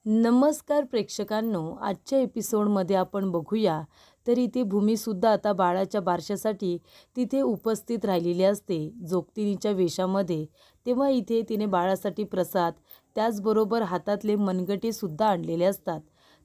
नमस्कार प्रेक्षकांनो, आजच्या एपिसोडमध्ये आपण बघूया तर इथे भूमीसुद्धा आता बाळाच्या बारशासाठी तिथे उपस्थित राहिलेली असते जोगतिनीच्या वेशामध्ये. तेव्हा इथे तिने बाळासाठी प्रसाद त्याचबरोबर हातातले मनगटेसुद्धा आणलेले असतात.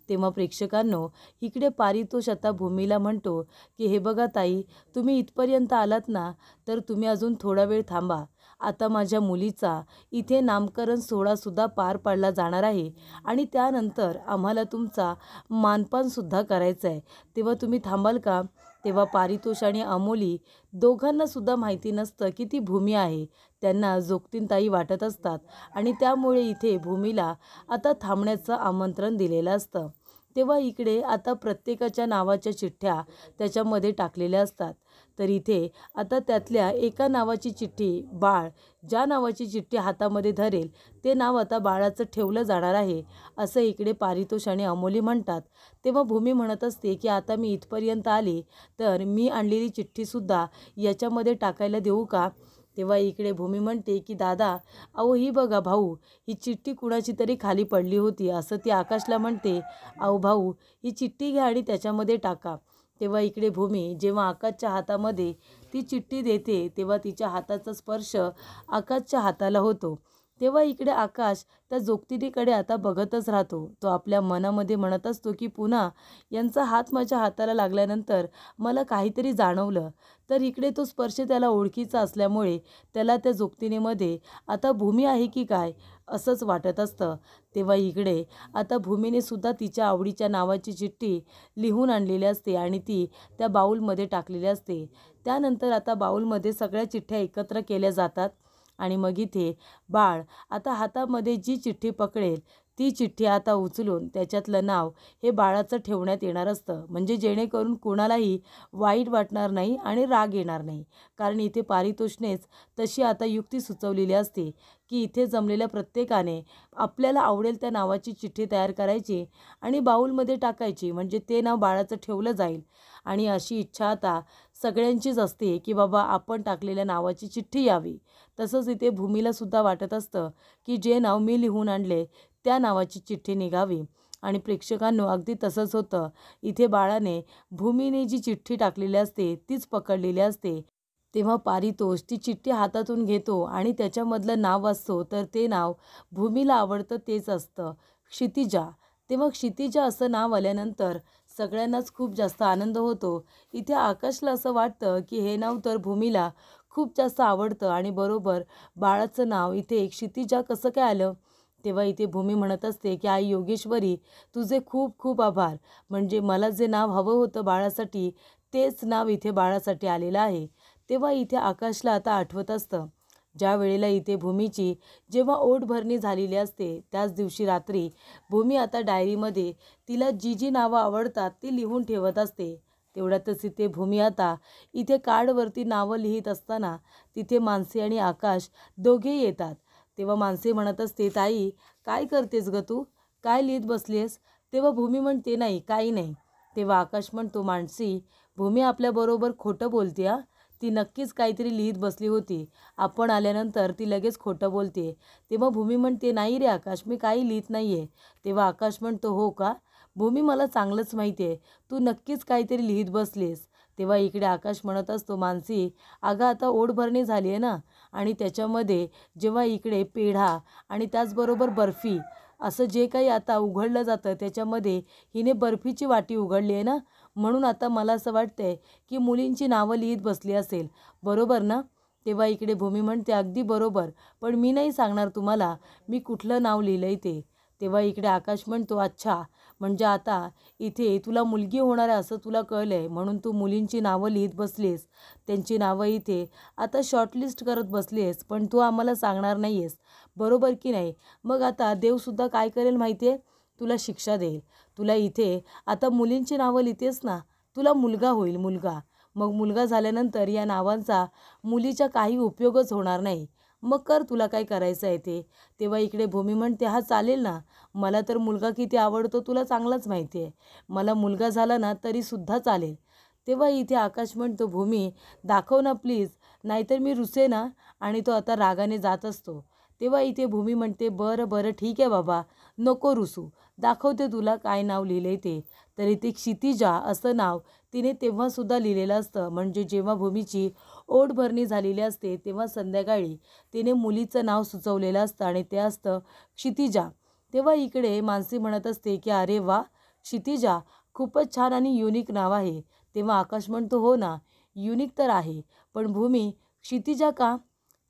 तेव्हा प्रेक्षकांनो, इकडे पारितोष आता भूमीला म्हणतो की हे बघा ताई, तुम्ही इथपर्यंत आलात ना, तर तुम्ही अजून थोडा वेळ थांबा. आता माझ्या मुलीचा इथे नामकरण सोहळासुद्धा पार पाडला जाणार आहे आणि त्यानंतर आम्हाला तुमचा मानपानसुद्धा करायचा आहे. तेव्हा तुम्ही थांबाल का? तेव्हा पारितोष आणि अमोली दोघांनासुद्धा माहिती नसतं की ती भूमी आहे. त्यांना जोगतीनताई वाटत असतात आणि त्यामुळे इथे भूमीला आता थांबण्याचं आमंत्रण दिलेलं असतं. तेव्हा इकडे आता प्रत्येकाच्या नावाच्या चिठ्ठ्या त्याच्यामध्ये टाकलेल्या असतात. तर इथे आता त्यातल्या एका नावाची चिठ्ठी बाळ ज्या नावाची चिठ्ठी हातामध्ये धरेल ते नाव आता बाळाचं ठेवलं जाणार आहे, असं इकडे पारितोष आणि अमोली म्हणतात. तेव्हा भूमी म्हणत असते की आता मी इथपर्यंत आले तर मी आणलेली चिठ्ठीसुद्धा याच्यामध्ये टाकायला देऊ का? तेव्हा इकडे भूमी म्हणते की दादा, अहो ही बघा भाऊ, ही चिठ्ठी कुणाची तरी खाली पडली होती, असं ती आकाशला म्हणते. अहो भाऊ, ही चिठ्ठी घ्या आणि त्याच्यामध्ये टाका. तेव्हा इकडे भूमी जेव्हा आकाशच्या हातामध्ये ती चिठ्ठी देते तेव्हा तिच्या हाताचा स्पर्श आकाशच्या हाताला होतो. तेव्हा इकडे आकाश त्या जोगतिनीकडे आता बघतच राहतो. तो आपल्या मनामध्ये म्हणत असतो की पुन्हा यांचा हात माझ्या हाताला लागल्यानंतर मला काहीतरी जाणवलं. तर इकडे तो स्पर्श त्याला ओळखीचा असल्यामुळे त्याला त्या जोगतिनीमध्ये आता भूमी आहे की काय असंच वाटत असतं. तेव्हा इकडे आता भूमीने सुद्धा तिच्या आवडीच्या नावाची चिठ्ठी लिहून आणलेली असते आणि ती त्या बाऊलमध्ये टाकलेली असते. त्यानंतर आता बाऊलमध्ये सगळ्या चिठ्ठ्या एकत्र केल्या जातात आणि मग इथे बाळ आता हातामध्ये जी चिठ्ठी पकडेल ती चिठ्ठी आता उचलून त्याच्यातलं नाव हे बाळाचं ठेवण्यात येणार असतं. म्हणजे जेणेकरून कुणालाही वाईट वाटणार नाही आणि राग येणार नाही. कारण इथे पारितोषनेच तशी आता युक्ती सुचवलेली असते की इथे जमलेल्या प्रत्येकाने आपल्याला आवडेल त्या नावाची चिठ्ठी तयार करायची आणि बाऊलमध्ये टाकायची, म्हणजे ते नाव बाळाचं ठेवलं जाईल. आणि अशी इच्छा आता सगळ्यांचीच असते की बाबा आपण टाकलेल्या नावाची चिठ्ठी यावी. तसंच इथे भूमीलासुद्धा वाटत असतं की जे नाव मी लिहून आणले त्या नावाची चिठ्ठी निघावी. आणि प्रेक्षकांनो, अगदी तसंच होतं. इथे बाळाने भूमीने जी चिठ्ठी टाकलेली असते तीच पकडलेली असते. तेव्हा पारितोष ती चिठ्ठी हातातून घेतो आणि त्याच्यामधलं नाव वाचतो. तर ते नाव भूमीला आवडतं तेच असतं, क्षितिजा. तेव्हा क्षितिजा असं नाव आल्यानंतर सगळ्यांनाच खूप जास्त आनंद होतो. इथे आकाशला असं वाटतं की हे नाव तर भूमीला खूप जास्त आवडतं आणि बरोबर बाळाचं नाव इथे क्षितिजा कसं काय आलं? तेव्हा इथे भूमी म्हणत असते की आई योगेश्वरी, तुझे खूप खूप आभार. म्हणजे मला जे नाव हवं होतं बाळासाठी तेच नाव इथे बाळासाठी आलेलं आहे. तेव्हा इथे आकाशला आता आठवत असतं ज्या वेळेला इथे भूमीची जेव्हा ओटभरणी झालेली असते त्याच दिवशी रात्री भूमी आता डायरीमध्ये तिला जी जी नावं आवडतात ती लिहून ठेवत असते. तेवढ्यातच इथे भूमी आता इथे कार्डवरती नावं लिहित असताना तिथे मानसी आणि आकाश दोघेही येतात. तेव्हा मानसी म्हणत असते, ताई काय करतेस ग तू, काय लिहित बसलीस? तेव्हा भूमी म्हणते, नाही काही नाही. तेव्हा आकाश म्हणतो, मानसी, भूमी आपल्याबरोबर खोटं बोलते हा. ती नक्कीच काहीतरी लिहित बसली होती. आपण आल्यानंतर ती लगेच खोटं बोलते. तेव्हा भूमी म्हणते, नाही रे आकाश, मी काही लिहित नाही आहे. तेव्हा आकाश म्हणतो, हो का? भूमी, मला चांगलंच माहिती आहे तू नक्कीच काहीतरी लिहित बसलीस. तेव्हा इकडे आकाश म्हणत असतो, मानसी अगं आता ओटभरणी झाली आहे ना, आणि त्याच्यामध्ये जेव्हा इकडे पेढा आणि त्याचबरोबर बर्फी असं जे काही आता उघडलं जातं त्याच्यामध्ये हिने बर्फीची वाटी उघडली आहे ना, म्हणून आता मला असं वाटतंय की मुलींची नावं लिहित बसली असेल, बरोबर ना? तेव्हा इकडे भूमी म्हणते, अगदी बरोबर, पण मी नाही सांगणार तुम्हाला मी कुठलं नाव लिहिलं आहे ते. तेव्हा इकडे आकाश म्हणतो, अच्छा, म्हणजे आता इथे तुला मुलगी होणार आहे असं तुला कळलं आहे, म्हणून तू मुलींची नावं लिहित बसलीस, त्यांची नावं इथे आता शॉर्टलिस्ट करत बसली आहेस, पण तू आम्हाला सांगणार नाही आहेस, बरोबर की नाही? मग आता देवसुद्धा काय करेल माहिती आहे? तुला शिक्षा देईल. तुला इथे आता मुलींची नावं लिहितेस ना, तुला मुलगा होईल, मुलगा. मग मुलगा झाल्यानंतर या नावांचा मुलीच्या काही उपयोगच होणार नाही. मग कर तुला काय करायचं आहे ते. तेव्हा इकडे भूमी म्हणते, हा चालेल ना, मला तर मुलगा किती आवडतो तुला चांगलंच माहिती आहे. मला मुलगा झाला ना तरीसुद्धा चालेल. तेव्हा इथे आकाश म्हणतो, भूमी दाखव ना प्लीज, नाहीतर मी रुसे ना. आणि तो आता रागाने जात असतो. तेव्हा इथे भूमी म्हणते, बरं बरं ठीक आहे बाबा, नको रुसू, दाखवते तुला काय नाव लिहिलंय ते. तर इथे क्षितिजा असं नाव तिने तेव्हासुद्धा लिहिलेलं असतं. म्हणजे जेव्हा भूमीची ओढभरणी झालेली असते तेव्हा संध्याकाळी तिने मुलीचं नाव सुचवलेलं असतं आणि ते असतं क्षितिजा. तेव्हा इकडे मानसी म्हणत असते की अरे वा क्षितिजा, खूपच छान आणि युनिक नाव आहे. तेव्हा आकाश म्हणतो हो ना, युनिक तर आहे, पण भूमी क्षितिजा का?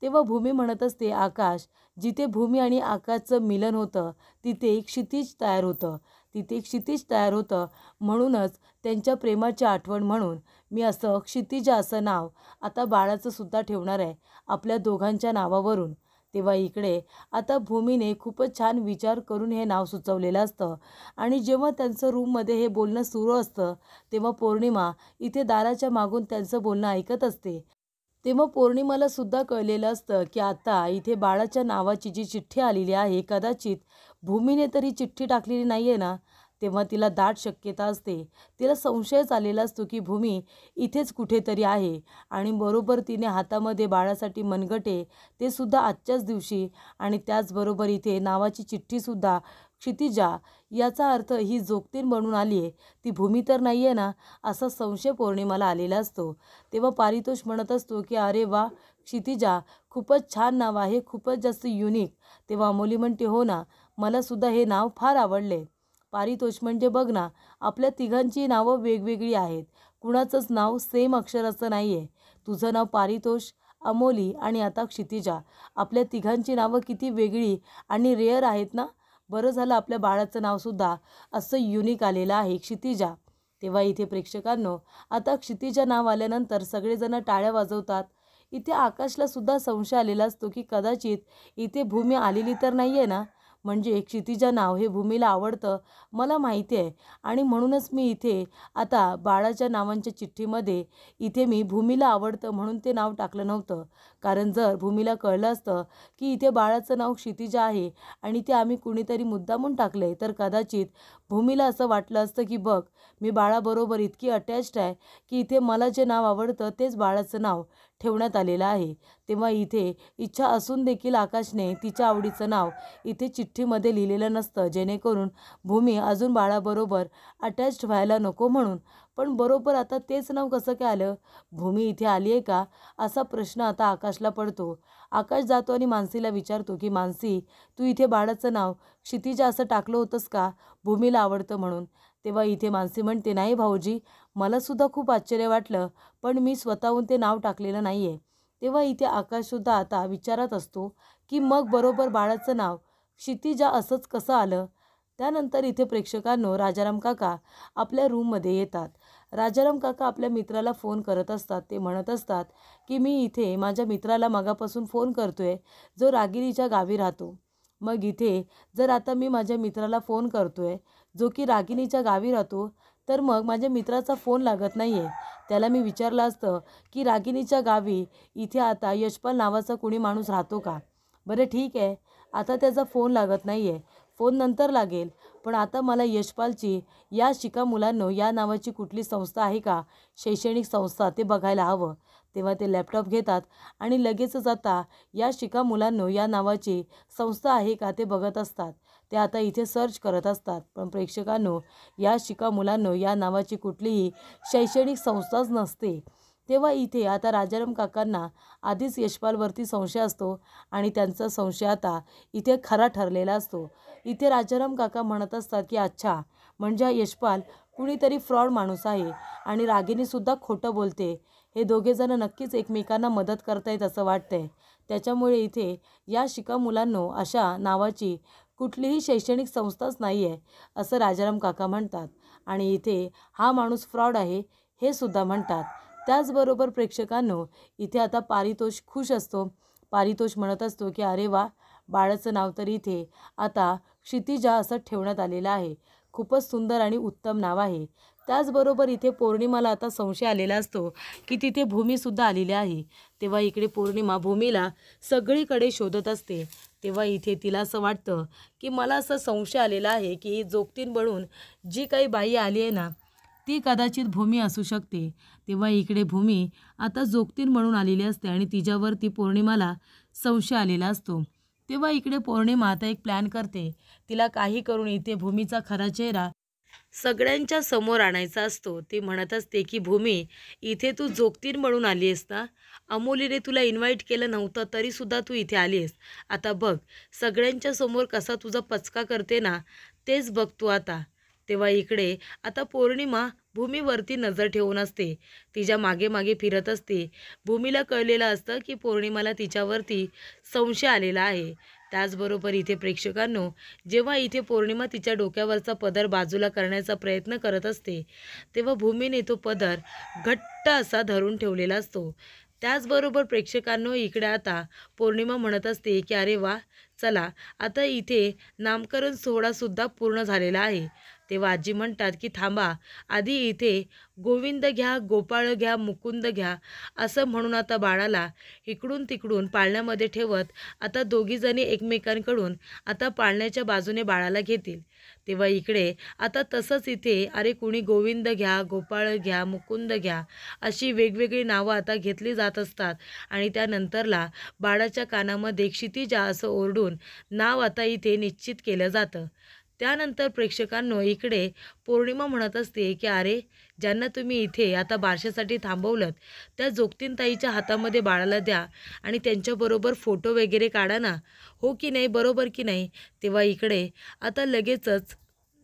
तेव्हा भूमी म्हणत असते आकाश, जिथे भूमी आणि आकाशचं मिलन होतं तिथे क्षितिज तयार होतं. तिथे क्षितिज तयार होतं म्हणूनच त्यांच्या प्रेमाची आठवण म्हणून मी असं क्षितिजा असं नाव आता बाळाचं सुद्धा ठेवणार आहे आपल्या दोघांच्या नावावरून. तेव्हा इकडे आता भूमीने खूपच छान विचार करून हे नाव सुचवलेलं असतं आणि जेव्हा त्यांचं रूममध्ये हे बोलणं सुरू असतं तेव्हा पौर्णिमा इथे दाराच्या मागून त्यांचं बोलणं ऐकत असते. तेव्हा पौर्णिमाला सुद्धा कळलेलं असतं की आता इथे बाळाच्या नावाची जी चिठ्ठी आलेली आहे कदाचित भूमीने तर ही चिठ्ठी टाकलेली नाही आहे ना. तेव्हा तिला दाट शक्यता असते. तिला संशयच आलेला असतो की भूमी इथेच कुठेतरी आहे आणि बरोबर तिने हातामध्ये बाळासाठी मनगटे ते सुद्धा आजच्याच दिवशी आणि त्याचबरोबर इथे नावाची चिठ्ठीसुद्धा क्षितिजा. याचा अर्थ ही जोगतीन बनून आली आहे, ती भूमी तर नाही आहे ना, असा संशय पौर्णिमाला आलेला असतो. तेव्हा पारितोष म्हणत असतो की अरे वा क्षितिजा, खूपच छान नाव आहे, खूपच जास्त युनिक. तेव्हा अमोली म्हणते हो ना, मला सुद्धा हे नाव फार आवडले. पारितोष म्हणजे बघ ना, आपल्या तिघांची नावं वेगवेगळी आहेत, कुणाचंच नाव सेम अक्षराचं नाही आहे. तुझं नाव पारितोष, अमोली आणि आता क्षितिजा, आपल्या तिघांची नावं किती वेगळी आणि रेअर आहेत ना. बरं झालं आपल्या बाळाचं नावसुद्धा असं युनिक आलेलं आहे क्षितिजा. तेव्हा इथे प्रेक्षकांनो, आता क्षितिजा नाव आल्यानंतर सगळेजण टाळ्या वाजवतात. इथे आकाशला सुद्धा संशय आलेला असतो की कदाचित इथे भूमी आलेली तर नाही आहे ना, म्हणजे क्षितिजा नाव हे भूमीला आवडतं मला माहिती आहे आणि म्हणूनच मी इथे आता बाळाच्या नावांच्या चिठ्ठीमध्ये इथे मी भूमीला आवडतं म्हणून ते नाव टाकलं नव्हतं. कारण जर भूमीला कळलं असतं की इथे बाळाचं नाव क्षितिजा आहे आणि ते आम्ही कुणीतरी मुद्दामून टाकले तर कदाचित भूमीला असं वाटलं असतं की बघ, मी बाळाबरोबर इतकी अटॅच्ड आहे की इथे मला जे नाव आवडतं तेच बाळाचं नाव ठेवण्यात आलेलं आहे. तेव्हा इथे इच्छा असून देखील आकाशने तिच्या आवडीचं नाव इथे चिठ्ठीमध्ये लिहिलेलं नसतं, जेणेकरून भूमी अजून बाळाबरोबर अटॅच्ड व्हायला नको म्हणून. पण बरोबर आता तेच नाव कसं काय आलं? भूमी इथे आली आहे का? असा प्रश्न आता आकाशला पडतो. आकाश जातो आणि मानसीला विचारतो की मानसी, तू इथे बाळाचं नाव क्षितिजा असं टाकलं होतंस का भूमीला आवडतं म्हणून? तेव्हा इथे मानसी म्हणते नाही भाऊजी, मलासुद्धा खूप आश्चर्य वाटलं, पण मी स्वतःहून ते नाव टाकलेलं नाही आहे. तेव्हा इथे आकाशसुद्धा आता विचारत असतो की मग बरोबर बाळाचं नाव क्षितिजा असंच कसं आलं? त्यानंतर इथे प्रेक्षकांनो राजाराम काका आपल्या रूममध्ये येतात. राजाराम काका आपल्या मित्राला फोन करत असतात. ते म्हणत असतात की मी इथे माझ्या मित्राला मगापासून फोन करतोय, जो रागिणीच्या गावी राहतो. मग इथे जर आता मी माझ्या मित्राला फोन करतोय, जो की रागिणीच्या गावी राहतो, तर मग माझ्या मित्राचा फोन लागत नाही आहे. त्याला मी विचारलं असतं की रागिणीच्या गावी इथे आता यशपाल नावाचा कुणी माणूस राहतो का? बरं ठीक आहे, आता त्याचा फोन लागत नाही आहे, फोन नंतर लागेल. पण आता मला यशपालची या शिका मुलांनो या नावाची कुठली संस्था आहे का, शैक्षणिक संस्था, ते बघायला हवं. तेव्हा ते लॅपटॉप घेतात आणि लगेचच आता या शिका मुलांनो या नावाची संस्था आहे का ते बघत असतात. ते आता इथे सर्च करत असतात. पण प्रेक्षकांनो, या शिका मुलांनो या नावाची कुठलीही शैक्षणिक संस्थाच नसते. तेव्हा इथे आता राजाराम काकांना आधीच यशपालवरती संशय असतो आणि त्यांचा संशय आता इथे खरा ठरलेला असतो. इथे राजाराम काका म्हणत असतात की अच्छा, म्हणजे हा यशपाल कुणीतरी फ्रॉड माणूस आहे आणि रागिणीसुद्धा खोटं बोलते. हे दोघेजण नक्कीच एकमेकांना मदत करतायत असं वाटतंय. त्याच्यामुळे इथे या शिका मुलांनो अशा नावाची कुठलीही शैक्षणिक संस्थाच नाही आहे असं राजाराम काका म्हणतात आणि इथे हा माणूस फ्रॉड आहे हे सुद्धा म्हणतात. त्याचबरोबर प्रेक्षकांनो, इथे आता पारितोष खुश असतो. पारितोष म्हणत असतो की अरे वा, बाळाचं नाव तर इथे आता क्षितिजा असं ठेवण्यात आलेलं आहे. खूपच सुंदर आणि उत्तम नाव आहे. त्याचबरोबर इथे पौर्णिमाला आता संशय आलेला असतो की तिथे भूमीसुद्धा आलेली आहे. तेव्हा इकडे पौर्णिमा भूमीला सगळीकडे शोधत असते. तेव्हा इथे तिला असं वाटतं की मला असं संशय आलेला आहे की जोगतीन बनून जी काही बाई आली आहे ना, ती कदाचित भूमी असू शकते. तेव्हा इकडे भूमी आता जोगतीन म्हणून आलेली असते आणि तिच्यावरती पौर्णिमाला संशय आलेला असतो. तेव्हा इकडे पौर्णिमा आता एक प्लॅन करते. तिला काही करून इथे भूमीचा खरा चेहरा सगळ्यांच्या समोर आणायचा असतो. ती म्हणत असते की भूमी, इथे तू जोगतीन म्हणून आली आहेस ना. अमोलीने तुला इन्व्हाइट केलं नव्हतं तरीसुद्धा तू इथे आली आहेस. आता बघ सगळ्यांच्या समोर कसा तुझा पचका करते ना, तेच बघ तू आता. तेव्हा इकडे आता पौर्णिमा भूमीवरती नजर ठेवून असते. तिच्या मागे मागे फिरत असते. भूमीला कळलेलं असतं की पौर्णिमाला तिच्यावरती संशय आलेला आहे. त्याचबरोबर इथे प्रेक्षकांनो, जेव्हा इथे पौर्णिमा तिच्या डोक्यावरचा पदर बाजूला करण्याचा प्रयत्न करत असते, तेव्हा भूमीने तो पदर घट्ट असा धरून ठेवलेला असतो. त्याचबरोबर प्रेक्षकांनो, इकडे आता पौर्णिमा म्हणत असते की अरे वा, चला आता इथे नामकरण सोहळासुद्धा पूर्ण झालेला आहे. तेव्हा आजी म्हणतात की थांबा, आधी इथे गोविंद घ्या, गोपाळ घ्या, मुकुंद घ्या असं म्हणून आता बाळाला इकडून तिकडून पाळण्यामध्ये ठेवत आता दोघीजणी एकमेकांकडून आता पाळण्याच्या बाजूने बाळाला घेतील. तेव्हा इकडे आता तसंच इथे अरे कुणी गोविंद घ्या, गोपाळ घ्या, मुकुंद घ्या अशी वेगवेगळी नावं आता घेतली जात असतात आणि त्यानंतरला बाळाच्या कानामध्ये क्षितिजा असं ओरडून नाव आता इथे निश्चित केलं जातं. त्यानंतर प्रेक्षकांनो, इकडे पौर्णिमा म्हणत असते की अरे, ज्यांना तुम्ही इथे आता बारशासाठी थांबवलं त्या जोगतीनताईच्या हातामध्ये बाळाला द्या आणि त्यांच्याबरोबर फोटो वगैरे काढा ना. हो की नाही, बरोबर की नाही. तेव्हा इकडे आता लगेचच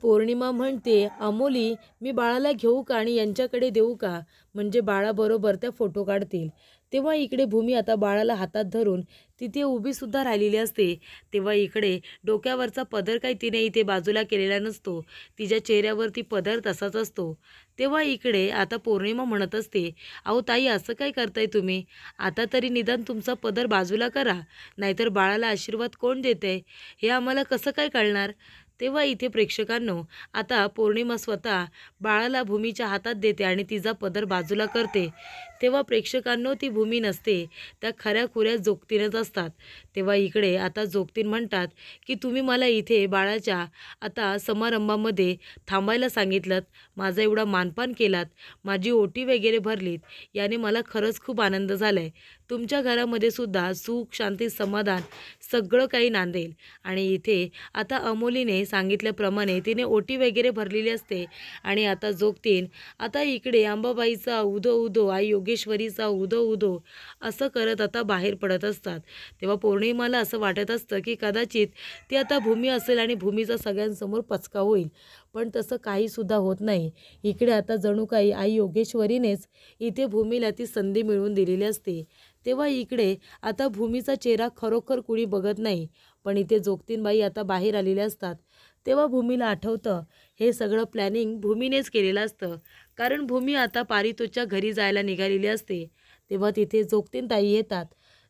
पौर्णिमा म्हणते, अमोली मी बाळाला घेऊ का आणि यांच्याकडे देऊ का, म्हणजे बाळाबरोबर त्या फोटो काढतील. तेव्हा इकडे भूमी आता बाळाला हातात धरून तिथे उभीसुद्धा राहिलेली असते. तेव्हा इकडे डोक्यावरचा पदर काही तिने इथे बाजूला केलेला नसतो. तिच्या चेहऱ्यावरती पदर तसाच असतो. तेव्हा इकडे आता पौर्णिमा म्हणत असते, अहो ताई असं काय करताय तुम्ही, आता तरी निदान तुमचा पदर बाजूला करा, नाहीतर बाळाला आशीर्वाद कोण देते हे आम्हाला कसं काय कळणार. तेव्हा इथे प्रेक्षकांनो, आता पौर्णिमा स्वतः बाळाला भूमीच्या हातात देते आणि तिचा पदर बाजूला करते. तेव्हा प्रेक्षकांनो, ती भूमी नसते, त्या खऱ्याखुऱ्या जोगतीनच असतात. तेव्हा इकडे आता जोगतीन म्हणतात की तुम्ही मला इथे बाळाच्या आता समारंभामध्ये थांबायला सांगितलं, माझा एवढा मानपान केलात, माझी ओटी वगैरे भरलीत, याने मला खरंच खूप आनंद झाला आहे. तुमच्या घरामध्ये सुद्धा सुख, शांती, समाधान सगळं काही नांदेल. आणि इथे आता अमोलीने सांगितल्याप्रमाणे तिने ओटी वगैरे भरलेली असते आणि आता जोगतीन आता इकडे अंबाबाईचा उदो उदो, आई योगेश्वरीचा उदो उदो असं करत आता बाहेर पडत असतात. तेव्हा पौर्णिमाला असं वाटत असतं की कदाचित ती आता भूमी असेल आणि भूमीचा सगळ्यांसमोर पचका होईल, पण तसं काहीसुद्धा होत नाही. इकडे आता जणू काही आई योगेश्वरीनेच इथे भूमीला ती संधी मिळवून दिलेली असते. तेव्हा इकडे आता भूमीचा चेहरा खरोखर कुणी बघत नाही, पण इथे जोगतीनबाई आता बाहेर आलेल्या असतात. तेव्हा भूमीला आठवतं हे सगळं प्लॅनिंग भूमीनेच केलेलं असतं, कारण भूमी आता पारितोषच्या घरी जायला निघालेली असते. तेव्हा तिथे जोगतीनताई येतात.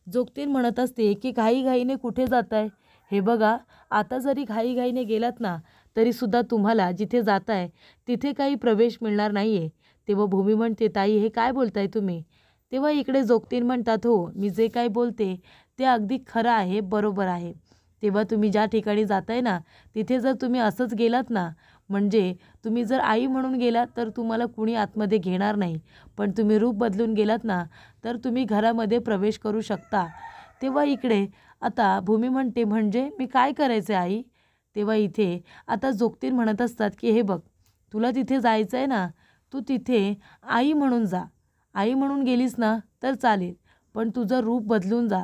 जोगतीन म्हणत असते की घाईघाईने कुठे जाताय, हे बघा आता जरी घाईघाईने गेलात ना तरीसुद्धा तुम्हाला जिथे जाताय तिथे काही प्रवेश मिळणार नाही आहे. तेव्हा भूमी म्हणते, ताई हे काय बोलताय तुम्ही. तेव्हा इकडे जोगतीन म्हणतात, हो मी जे काही बोलते ते अगदी खरं आहे, बरोबर आहे. तेव्हा तुम्ही ज्या ठिकाणी जाताय ना तिथे जर तुम्ही असंच गेलात ना, म्हणजे तुम्ही जर आई म्हणून गेलात तर तुम्हाला कुणी आतमध्ये घेणार नाही, पण तुम्ही रूप बदलून गेलात ना तर तुम्ही घरामध्ये प्रवेश करू शकता. तेव्हा इकडे आता भूमी म्हणते, म्हणजे मी काय करायचं आई. तेव्हा इथे आता जोगतीन म्हणत असतात की हे बघ, तुला तिथे जायचं आहे ना, तू तिथे आई म्हणून जा. आई म्हणून गेलीस ना तर चालेल, पण तुझं रूप बदलून जा,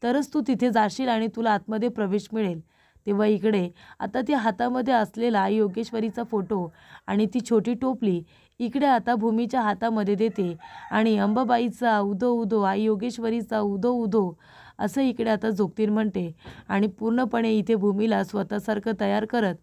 तरच तू तिथे जाशील आणि तुला आतमध्ये प्रवेश मिळेल. तेव्हा इकडे आता ती हातामध्ये असलेला आई योगेश्वरीचा फोटो आणि ती छोटी टोपली इकडे आता भूमीच्या हातामध्ये देते आणि अंबाबाईचा उदो उदो, आई योगेश्वरीचा उदो उदो असं इकडे आता जोगतीन म्हणते आणि पूर्णपणे इथे भूमीला स्वतःसारखं तयार करत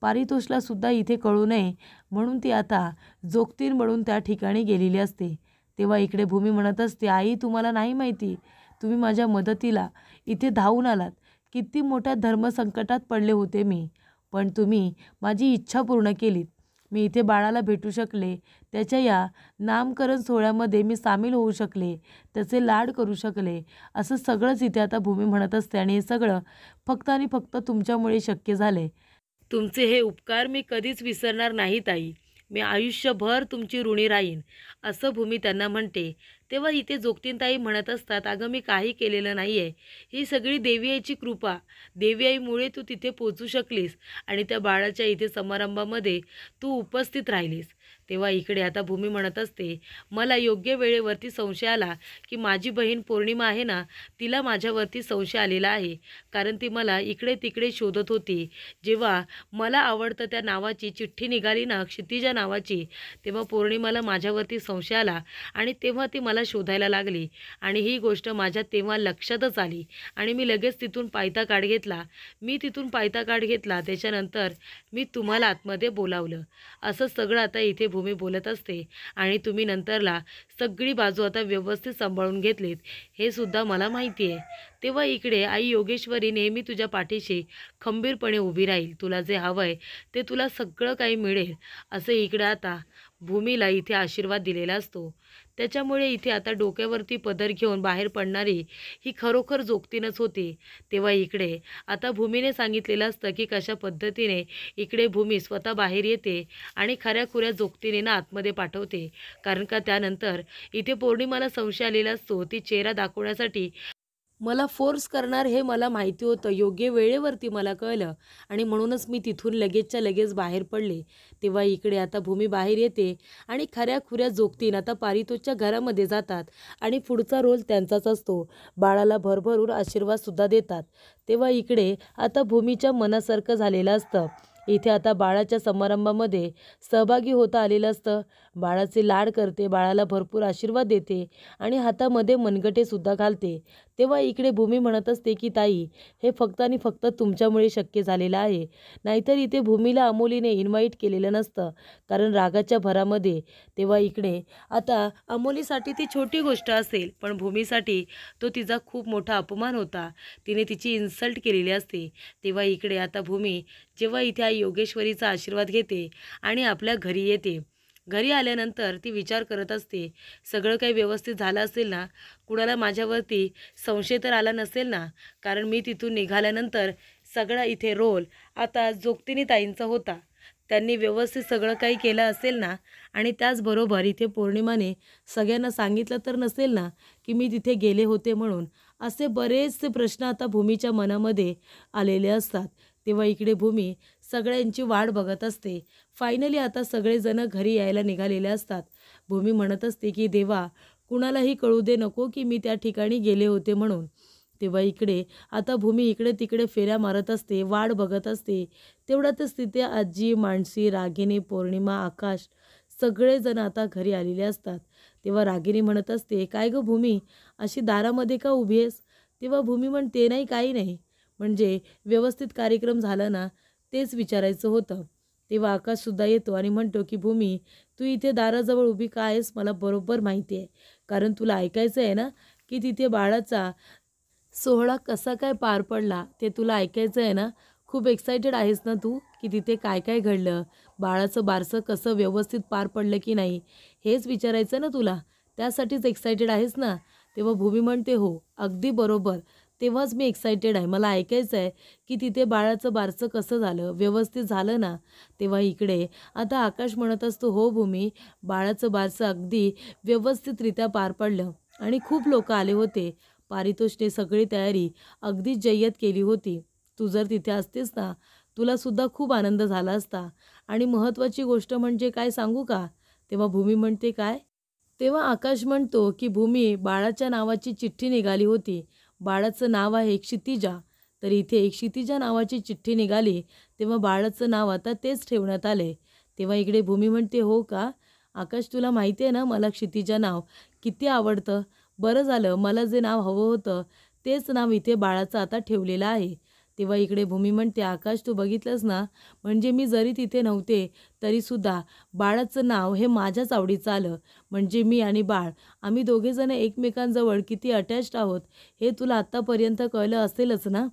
पारितोषला सुद्धा इथे कळू नये म्हणून ती आता जोगतीन म्हणून त्या ठिकाणी गेलेली असते. तेव्हा इकडे भूमी म्हणत असते, आई तुम्हाला नाही माहिती, तुम्ही माझ्या मदतीला इथे धावून आलात. किती मोठ्या धर्मसंकटात पडले होते मी, पण तुम्ही माझी इच्छा पूर्ण केलीत. मी इथे बाळाला भेटू शकले, त्याच्या या नामकरण सोहळ्यामध्ये मी सामील होऊ शकले, त्याचे लाड करू शकले, असं सगळंच इथे आता भूमी म्हणत असते आणि हे सगळं फक्त आणि फक्त तुमच्यामुळे शक्य झाले. तुमचे हे उपकार मी कधीच विसरणार नाही ताई, मी आयुष्यभर तुमची ऋणी राहीन, असं भूमी त्यांना म्हणते. तेव्हा इथे जोगतीनताई म्हणत असतात, अगं मी काही केलेलं नाही आहे, ही सगळी देवी आईची कृपा, देवी आईमुळे तू तिथे पोचू शकलीस आणि त्या बाळाच्या इथे समारंभामध्ये तू उपस्थित राहिलीस. तेव्हा इकडे आता भूमी म्हणत असते, मला योग्य वेळेवरती संशय आला की माझी बहीण पौर्णिमा आहे ना, तिला माझ्यावरती संशय आलेला आहे. कारण ती मला इकडे तिकडे शोधत होती. जेव्हा मला आवडतं त्या नावाची चिठ्ठी निघाली ना, क्षितिजा नावाची, तेव्हा पौर्णिमाला माझ्यावरती संशय आला आणि तेव्हा ती मला शोधायला लागली आणि ही गोष्ट माझ्या तेव्हा लक्षातच आली आणि मी लगेच तिथून पायता कार्ड घेतला. त्याच्यानंतर मी तुम्हाला आतमध्ये बोलावलं. असं सगळं आता इथे भूमी बोलत असते आणि तुम्ही नंतरला सगळी बाजू आता व्यवस्थित सांभाळून घेतलीत हे सुद्धा मला माहिती आहे. तेव्हा इकडे आई योगेश्वरी नेहमी तुझ्या पाठीशी खंबीरपणे उभी राहील. तुला जे हवं आहे ते तुला सगळं काही मिळेल असं इकडे आता भूमीला इथे आशीर्वाद दिलेला असतो. त्याच्यामुळे इथे आता डोक्यावरती पदर घेऊन बाहेर पडणारी ही खरोखर जोगतीनच होती. तेव्हा इकडे आता भूमीने सांगितलेलं असतं की कशा पद्धतीने इकडे भूमी स्वतः बाहेर येते आणि खऱ्याखुऱ्या जोगतीने ना आतमध्ये पाठवते. कारण का त्यानंतर इथे पौर्णिमाला संशय आलेला असतो. ती चेहरा दाखवण्यासाठी मला फोर्स करणार हे मला माहिती होतं. योग्य वेळेवरती मला कळलं आणि म्हणूनच मी तिथून लगेचच्या लगेच बाहेर पडले. तेव्हा इकडे आता भूमी बाहेर येते आणि खऱ्याखुऱ्या जोगतीन आता पारितोषच्या घरामध्ये जातात आणि पुढचा रोल त्यांचाच असतो. बाळाला भरभरून आशीर्वादसुद्धा देतात. तेव्हा इकडे आता भूमीच्या मनासारखं झालेलं असतं. इथे आता बाळाच्या समारंभामध्ये सहभागी होता आलेलं असतं. बाळाचे लाड करते, बाळाला भरपूर आशीर्वाद देते आणि हातामध्ये मनगटेसुद्धा घालते. तेव्हा इकडे भूमी म्हणत असते की ताई, हे फक्त आणि फक्त तुमच्यामुळे शक्य झालेलं आहे. नाहीतर इथे भूमीला अमोलीने इन्व्हाइट केलेलं नसतं. कारण रागाच्या भरामध्ये तेव्हा इकडे आता अमोलीसाठी ती छोटी गोष्ट असेल, पण भूमीसाठी तो तिचा खूप मोठा अपमान होता. तिने तिची इन्सल्ट केलेली असते. तेव्हा इकडे आता भूमी जेव्हा इथे आई योगेश्वरीचा आशीर्वाद घेते आणि आपल्या घरी येते. घरी आल्यानंतर ती विचार करत असते, सगळं काही व्यवस्थित झालं असेल ना, कुणाला माझ्यावरती संशय तर आला नसेल ना, कारण मी तिथून निघाल्यानंतर सगळा इथे रोल आता जोगतिनी ताईंचा होता. त्यांनी व्यवस्थित सगळं काही केलं असेल ना आणि त्याचबरोबर इथे पौर्णिमाने सगळ्यांना सांगितलं तर नसेल ना की मी तिथे गेले होते म्हणून. असे बरेचसे प्रश्न आता भूमीच्या मनामध्ये आलेले असतात. तेव्हा इकडे भूमी सगळ्यांची वाट बघत असते. फायनली आता सगळेजण घरी यायला निघालेले असतात. भूमी म्हणत असते की देवा, कुणालाही कळू दे नको की मी त्या ठिकाणी गेले होते म्हणून. तेव्हा इकडे आता भूमी इकडे तिकडे फेऱ्या मारत असते, वाट बघत असते. तेवढ्यातच तिथे आजी, मानसी, रागिनी, पौर्णिमा, आकाश सगळेजण आता घरी आलेले असतात. तेव्हा रागिनी म्हणत असते, काय गं भूमी, अशी दारामध्ये का उभी आहेस? तेव्हा भूमी म्हणते, नाही काही नाही, म्हणजे व्यवस्थित कार्यक्रम झाला ना तेच विचारायचं होतं. तेव्हा आकाशसुद्धा येतो आणि म्हणतो की भूमी, तू इथे दाराजवळ उभी का आहेस? मला बरोबर माहिती आहे. कारण तुला ऐकायचं आहे ना की तिथे बाळाचा सोहळा कसा काय पार पडला ते तुला ऐकायचं आहे ना. खूप एक्सायटेड आहेस ना तू की तिथे काय काय घडलं, बाळाचं बारसं कसं व्यवस्थित पार पडलं की नाही हेच विचारायचं ना तुला. त्यासाठीच एक्सायटेड आहेस ना? तेव्हा भूमी म्हणते, हो अगदी बरोबर, तेव्हाच मी एक्सायटेड आहे. मला ऐकायचं आहे की तिथे बाळाचं बारसं कसं झालं, व्यवस्थित झालं ना. तेव्हा इकडे आता आकाश म्हणत असतो, हो भूमी, बाळाचं बारसं अगदी व्यवस्थितरित्या पार पडलं आणि खूप लोक आले होते. पारितोषने सगळी तयारी अगदी जय्यत केली होती. तू जर तिथे असतेस ना तुलासुद्धा खूप आनंद झाला असता. आणि महत्त्वाची गोष्ट म्हणजे काय सांगू का? तेव्हा भूमी म्हणते, काय? तेव्हा आकाश म्हणतो की भूमी, बाळाच्या नावाची चिठ्ठी निघाली होती. बाळाचं नाव आहे क्षितिजा. तर इथे क्षितिजा नावाची चिठ्ठी निघाली, तेव्हा बाळाचं नाव आता तेच ठेवण्यात आले. तेव्हा इकडे भूमी म्हणते, हो का आकाश, तुला माहिती आहे ना मला क्षितिजा नाव किती आवडतं. बरं झालं, मला जे नाव हवं होतं तेच नाव इथे बाळाचं आता ठेवलेलं आहे. तेव्हा इकडे भूमी म्हणते, आकाश तू बघितलंस ना, म्हणजे मी जरी तिथे नव्हते तरीसुद्धा बाळाचं नाव हे माझ्याच आवडीचं आलं. म्हणजे मी आणि बाळ आम्ही दोघेजण एकमेकांजवळ किती अटॅच्ड आहोत हे तुला आत्तापर्यंत कळलं असेलच ना.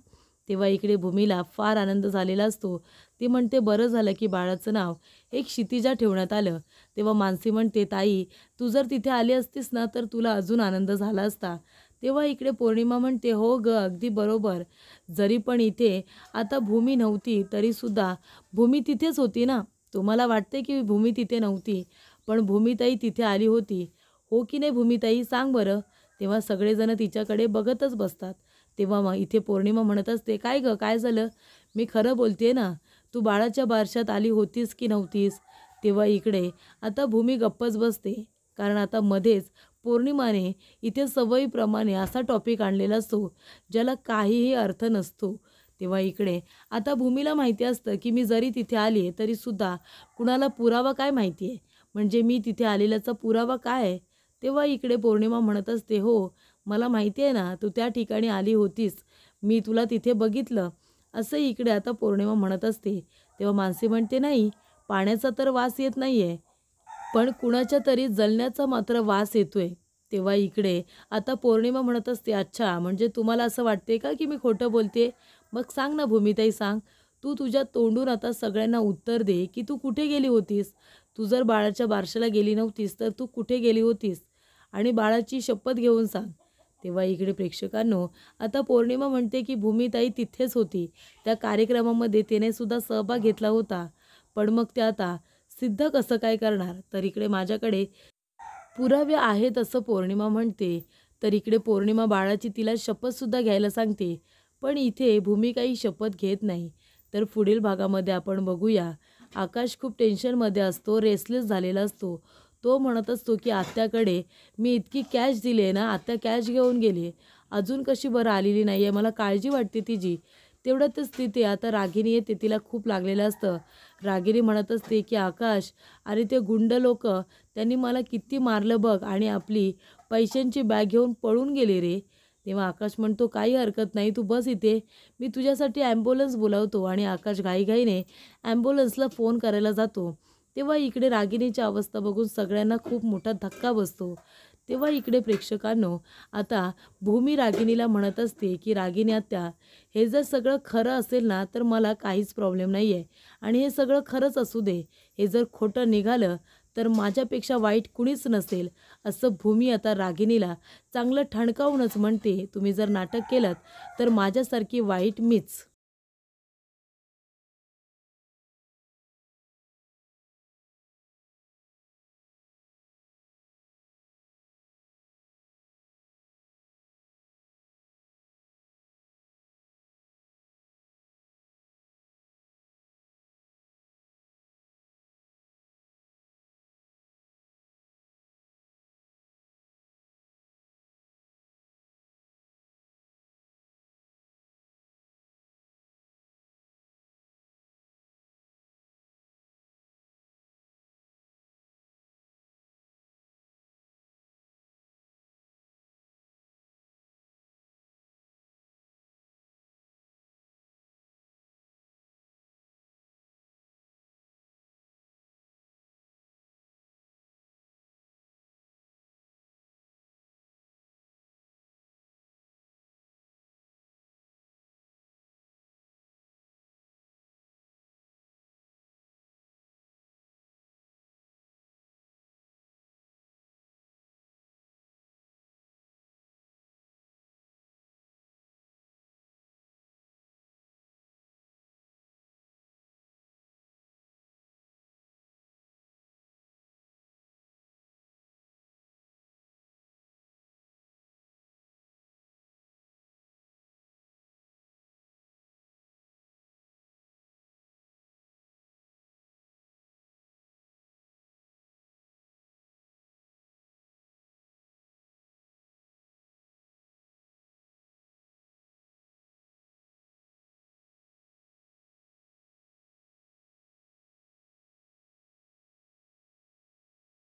तेव्हा इकडे भूमीला फार आनंद झालेला असतो. ती म्हणते, बरं झालं की बाळाचं नाव एक क्षितिजा ठेवण्यात आलं. तेव्हा मानसी म्हणते, ताई तू जर तिथे आली असतीस ना तर तुला अजून आनंद झाला असता. तेव्हा इकडे पौर्णिमा म्हणते, हो ग अगदी बरोबर. जरी पण इथे आता भूमी नव्हती तरीसुद्धा भूमी तिथेच होती ना. तुम्हाला वाटते की भूमी तिथे नव्हती, पण भूमीताई तिथे आली होती. हो की नाही भूमिताई, सांग बरं. तेव्हा सगळेजण तिच्याकडे बघतच बसतात. तेव्हा मग इथे पौर्णिमा म्हणत असते, काय गं काय झालं? मी खरं बोलते ना, तू बाळाच्या बारशात आली होतीस की नव्हतीस? तेव्हा इकडे आता भूमी गप्पच बसते. कारण आता मध्येच पौर्णिमाने इथे सवयीप्रमाणे असा टॉपिक आणलेला असतो ज्याला काहीही अर्थ नसतो. तेव्हा इकडे आता भूमीला माहिती असतं की मी जरी तिथे आली आहे तरीसुद्धा कुणाला पुरावा काय माहिती आहे, म्हणजे मी तिथे आलेल्याचा पुरावा काय आहे? तेव्हा इकडे पौर्णिमा म्हणत असते, हो मला माहिती आहे ना, तू त्या ठिकाणी आली होतीस, मी तुला तिथे बघितलं. असं इकडे आता पौर्णिमा म्हणत असते. तेव्हा मानसी म्हणते, नाही पाण्याचा तर वास येत नाही आहे, पण कुणाच्या तरी जळण्याचा मात्र वास येतोय. तेव्हा इकडे आता पौर्णिमा म्हणत असते, अच्छा म्हणजे तुम्हाला असं वाटते का की मी खोटं बोलते? मग सांग ना भूमिताई, सांग. तू तुझ्या तोंडून आता सगळ्यांना उत्तर दे की तू कुठे गेली होतीस? तू जर बाळाच्या बारशाला गेली नव्हतीस तर तू कुठे गेली होतीस? आणि बाळाची शपथ घेऊन सांग. तेव्हा इकडे प्रेक्षकांनो आता पौर्णिमा म्हणते की भूमिताई तिथेच होती. त्या कार्यक्रमामध्ये तिने सुद्धा सहभाग घेतला होता. पण मग ते आता सिद्ध कसं काय करणार? तर इकडे माझ्याकडे पुरावे आहेत असं पौर्णिमा म्हणते. तर इकडे पौर्णिमा बाळाची तिला शपथसुद्धा घ्यायला सांगते. पण इथे भूमी काही शपथ घेत नाही. तर पुढील भागामध्ये आपण बघूया, आकाश खूप टेन्शनमध्ये असतो, रेसलेस झालेला असतो. तो म्हणत असतो की आत्याकडे मी इतकी कॅश दिली आहे ना, आत्या कॅश घेऊन गेली आहे, अजून कशी बरं आलेली नाही आहे, मला काळजी वाटते तिची. तेवढ्यातच तिथे आता रागिनी येते, तिला खूप लागलेलं असतं. रागिनी म्हणत असते की आकाश, अरे ते गुंड लोक त्यांनी मला किती मारलं बघ आणि आपली पैशांची बॅग घेऊन पळून गेले रे. तेव्हा आकाश म्हणतो, काही हरकत नाही, तू बस इथे, मी तुझ्यासाठी ॲम्ब्युलन्स बोलावतो. आणि आकाश घाईघाईने ॲम्ब्युलन्सला फोन करायला जातो. तेव्हा इकडे रागिनीची अवस्था बघून सगळ्यांना खूप मोठा धक्का बसतो. तेव्हा इकडे प्रेक्षकांनो आता भूमी रागिनीला म्हणत असते की रागिनी आत्या, हे जर सगळं खरं असेल ना तर मला काहीच प्रॉब्लेम नाही आहे, आणि हे सगळं खरंच असू दे. हे जर खोटं निघालं तर माझ्यापेक्षा वाईट कुणीच नसेल, असं भूमी आता रागिनीला चांगलं ठणकावूनच म्हणते. तुम्ही जर नाटक केलं तर माझ्यासारखी वाईट मीच.